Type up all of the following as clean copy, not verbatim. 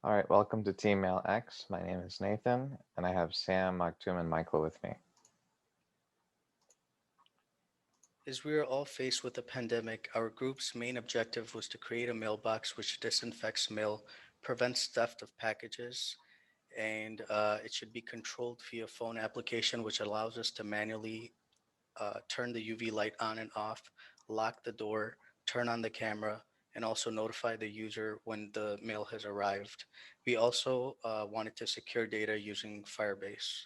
All right, welcome to Team Mail X. My name is Nathan, and I have Sam, Maktoum, and Michael with me. As we are all faced with a pandemic, our group's main objective was to create a mailbox which disinfects mail, prevents theft of packages, and it should be controlled via phone application, which allows us to manually turn the UV light on and off, lock the door, turn on the camera, and also notify the user when the mail has arrived. We also wanted to secure data using Firebase.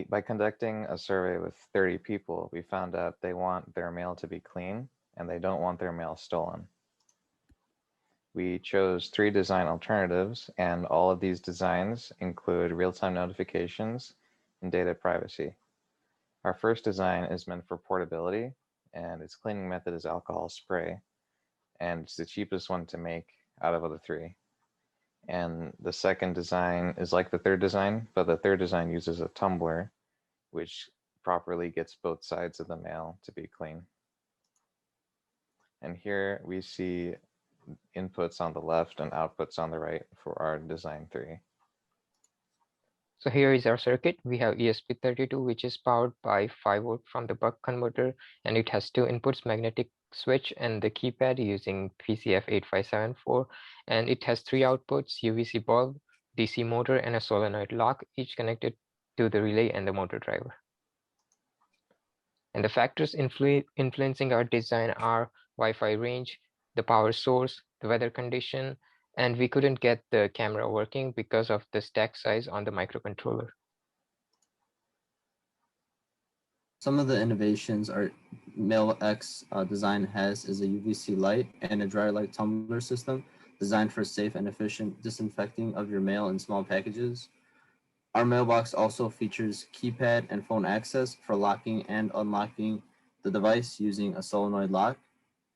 By conducting a survey with 30 people, we found out they want their mail to be clean and they don't want their mail stolen. We chose 3 design alternatives, and all of these designs include real-time notifications and data privacy. Our first design is meant for portability, and its cleaning method is alcohol spray, and it's the cheapest one to make out of the 3. And the second design is like the third design, but the third design uses a tumbler, which properly gets both sides of the mail to be clean. And here we see inputs on the left and outputs on the right for our design 3. So here is our circuit. We have ESP32, which is powered by 5 volt from the buck converter, and it has 2 inputs, magnetic switch and the keypad using PCF8574, and it has 3 outputs, UVC bulb, DC motor, and a solenoid lock, each connected to the relay and the motor driver. And the factors influencing our design are Wi-Fi range, the power source, the weather condition, and we couldn't get the camera working because of the stack size on the microcontroller. Some of the innovations our MailX design has is a UVC light and a dry light tumbler system designed for safe and efficient disinfecting of your mail in small packages. Our mailbox also features keypad and phone access for locking and unlocking the device using a solenoid lock.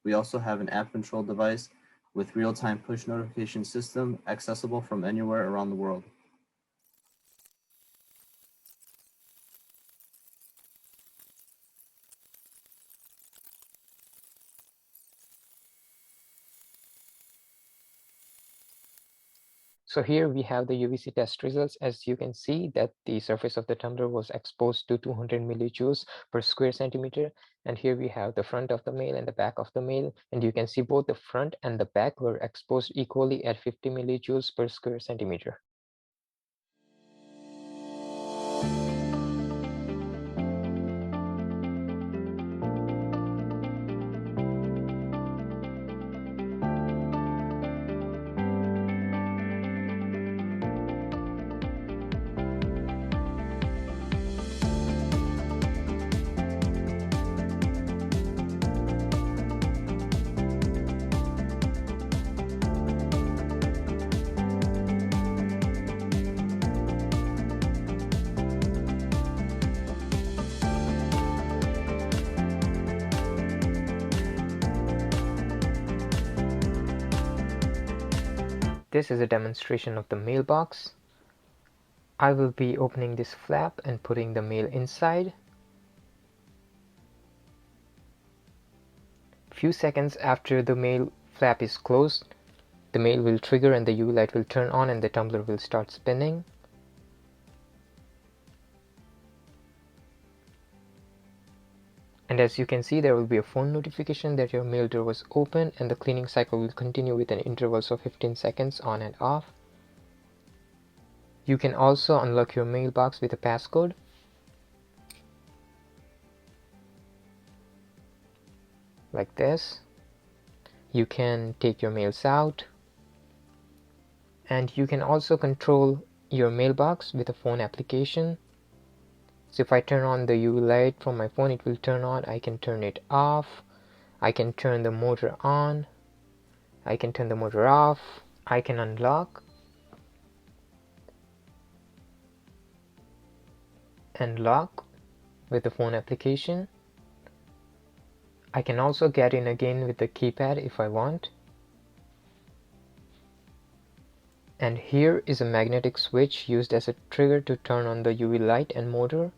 We also have an app control device with real-time push notification system accessible from anywhere around the world. So here we have the UVC test results. As you can see that the surface of the tumbler was exposed to 200 millijoules per square centimeter. And here we have the front of the mail and the back of the mail. And you can see both the front and the back were exposed equally at 50 millijoules per square centimeter. This is a demonstration of the mailbox. I will be opening this flap and putting the mail inside. Few seconds after the mail flap is closed, the mail will trigger and the UV light will turn on and the tumbler will start spinning. And as you can see, there will be a phone notification that your mail door was open, and the cleaning cycle will continue with an intervals of 15 seconds on and off. You can also unlock your mailbox with a passcode. Like this. You can take your mails out. And you can also control your mailbox with a phone application. So if I turn on the UV light from my phone, it will turn on. I can turn it off. I can turn the motor on. I can turn the motor off. I can unlock and lock with the phone application. I can also get in again with the keypad if I want. And here is a magnetic switch used as a trigger to turn on the UV light and motor.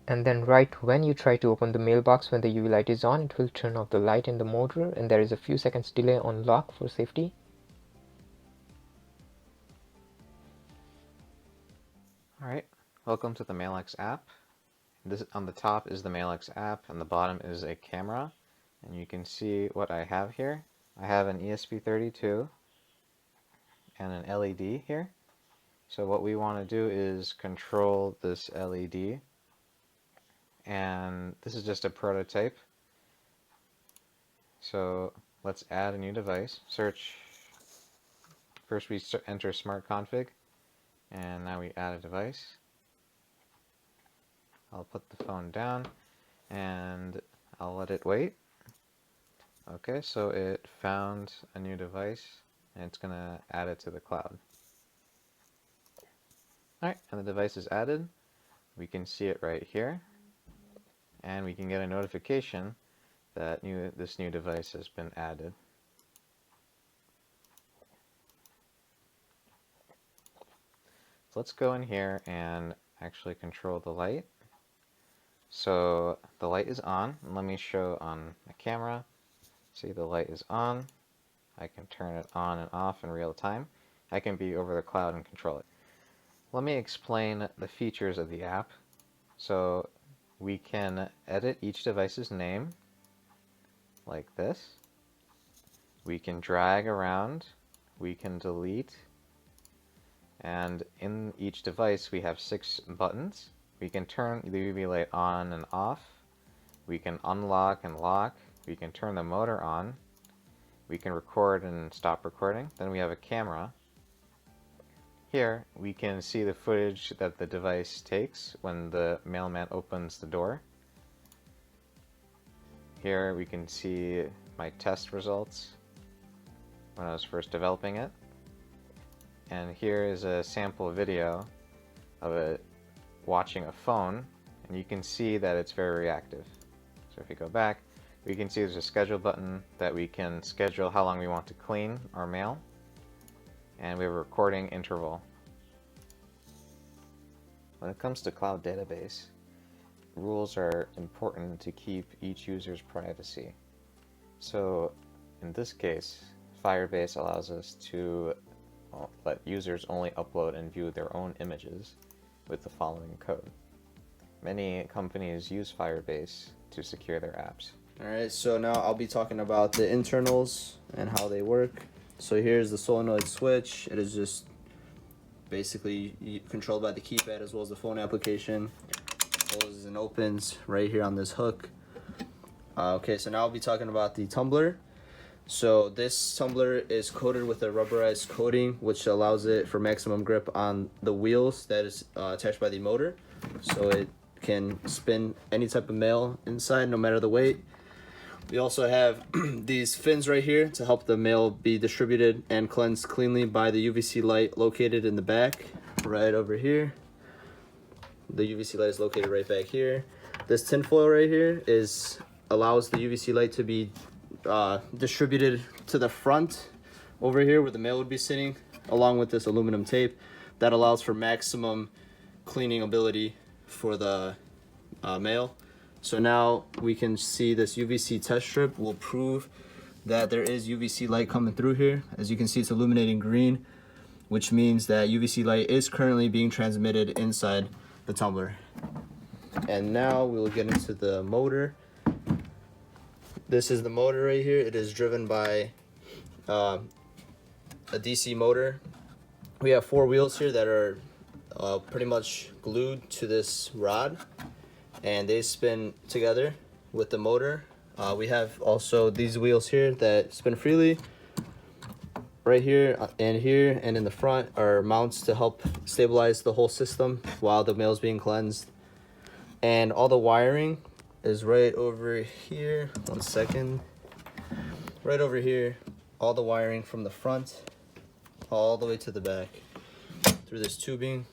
And then right when you try to open the mailbox when the UV light is on, it will turn off the light in the motor, and there is a few seconds delay on lock for safety. All right, welcome to the MailX app. This on the top is the MailX app, and the bottom is a camera. And you can see what I have here. I have an ESP32 and an LED here. So what we want to do is control this LED. And this is just a prototype. So let's add a new device. Search. First we enter smart config, and now we add a device. I'll put the phone down and I'll let it wait. Okay, so it found a new device and it's gonna add it to the cloud. Alright, and the device is added. We can see it right here, and we can get a notification that this new device has been added. So let's go in here and actually control the light. So the light is on, and let me show on the camera. See, the light is on. I can turn it on and off in real time. I can be over the cloud and control it. Let me explain the features of the app. So we can edit each device's name like this. We can drag around. We can delete. And in each device we have 6 buttons. We can turn the UV light on and off. We can unlock and lock. We can turn the motor on. We can record and stop recording. Then we have a camera. Here we can see the footage that the device takes when the mailman opens the door. Here we can see my test results when I was first developing it. And here is a sample video of it watching a phone, and you can see that it's very reactive. So if you go back, we can see there's a schedule button that we can schedule how long we want to clean our mail, and we have a recording interval. When it comes to cloud database, rules are important to keep each user's privacy. So in this case, Firebase allows us to let users only upload and view their own images with the following code. Many companies use Firebase to secure their apps. Alright, so now I'll be talking about the internals and how they work. So here's the solenoid switch. It is just basically controlled by the keypad as well as the phone application. Closes and opens right here on this hook. Okay, so now I'll be talking about the tumbler. So this tumbler is coated with a rubberized coating, which allows it for maximum grip on the wheels that is attached by the motor. So it can spin any type of mail inside, no matter the weight. We also have these fins right here to help the mail be distributed and cleansed cleanly by the UVC light located in the back, right over here. The UVC light is located right back here. This tinfoil right here allows the UVC light to be distributed to the front over here where the mail would be sitting, along with this aluminum tape that allows for maximum cleaning ability for the mail. So now we can see this UVC test strip will prove that there is UVC light coming through here. As you can see, it's illuminating green, which means that UVC light is currently being transmitted inside the tumbler. And now we'll get into the motor. This is the motor right here. It is driven by a DC motor. We have 4 wheels here that are pretty much glued to this rod, and they spin together with the motor. We have also these wheels here that spin freely. Right here and in the front are mounts to help stabilize the whole system while the mail is being cleansed. And all the wiring is right over here. One second. Right over here, all the wiring from the front all the way to the back through this tubing,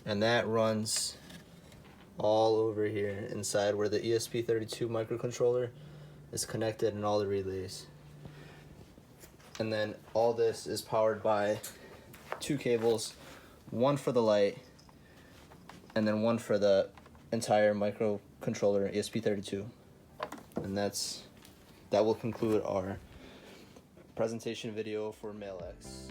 and that runs all over here inside where the ESP32 microcontroller is connected and all the relays. And then all this is powered by 2 cables, one for the light and then one for the entire microcontroller ESP32. And that will conclude our presentation video for MailX.